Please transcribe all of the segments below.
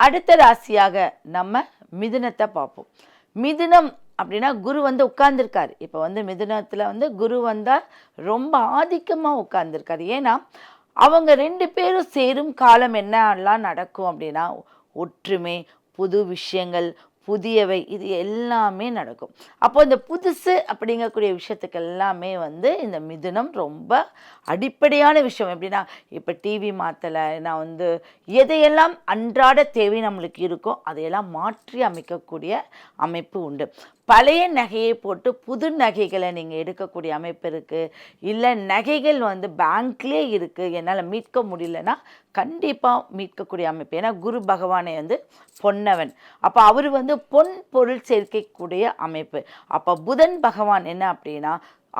அடுத்த ராசியாக நம்ம மிதுனத்தை பார்ப்போம். மிதுனம் அப்படின்னா குரு உட்கார்ந்துருக்காரு. இப்போ மிதுனத்தில் குரு வந்தால் ரொம்ப ஆதிக்கமாக உட்கார்ந்துருக்காரு. ஏன்னா அவங்க 2 பேரும் சேரும் காலம் என்னெல்லாம் நடக்கும் அப்படின்னா, ஒற்றுமை, புது விஷயங்கள், புதியவை, இது எல்லாமே நடக்கும். அப்போ இந்த புதுசு அப்படிங்கக்கூடிய விஷயத்துக்கு எல்லாமே இந்த மிதுனம் ரொம்ப அடிப்படையான விஷயம். எப்படின்னா, இப்போ டிவி மாற்றலை, நான் எதையெல்லாம் அன்றாட தேவை நம்மளுக்கு இருக்கோ அதையெல்லாம் மாற்றி அமைக்கக்கூடிய அமைப்பு உண்டு. பழைய நகையை போட்டு புது நகைகளை நீங்கள் எடுக்கக்கூடிய அமைப்பு இருக்குது. இல்லை நகைகள் பேங்க்லேயே இருக்குது, என்னால் மீட்க முடியலன்னா கண்டிப்பாக மீட்கக்கூடிய அமைப்பு. ஏன்னா குரு பகவானை பொன்னவன். அப்போ அவர் பொன் பொருள் சேர்க்கக்கூடிய அமைப்பு. அப்போ புதன் பகவான் என்ன அப்படின்னா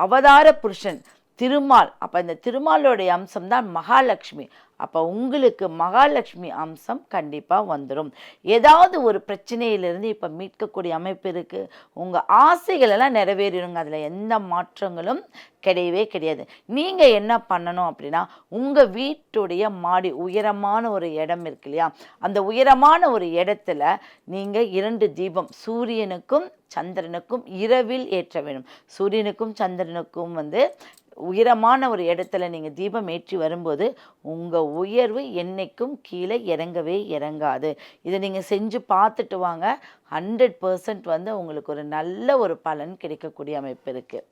அவதார புருஷன் திருமால். அப்போ இந்த திருமாலோடைய அம்சம் தான் மகாலட்சுமி. அப்போ உங்களுக்கு மகாலட்சுமி அம்சம் கண்டிப்பாக வந்துடும். ஏதாவது ஒரு பிரச்சனையிலிருந்து இப்போ மீட்கக்கூடிய அமைப்பு இருக்குது. உங்கள் ஆசைகளெல்லாம் நிறைவேறிடுங்க, அதில் எந்த மாற்றங்களும் கிடையவே கிடையாது. நீங்கள் என்ன பண்ணணும் அப்படின்னா, உங்கள் வீட்டுடைய மாடி உயரமான ஒரு இடம் இருக்கு இல்லையா, அந்த உயரமான ஒரு இடத்துல நீங்கள் 2 தீபம் சூரியனுக்கும் சந்திரனுக்கும் இரவில் ஏற்ற வேணும். சூரியனுக்கும் சந்திரனுக்கும் உயரமான ஒரு இடத்துல நீங்கள் தீபம் ஏற்றி வரும்போது உங்கள் உயர்வு என்னைக்கும் கீழே இறங்கவே இறங்காது. இதை நீங்கள் செஞ்சு பார்த்துட்டு வாங்க. 100% உங்களுக்கு ஒரு நல்ல ஒரு பலன் கிடைக்கக்கூடிய அமைப்பு இருக்குது.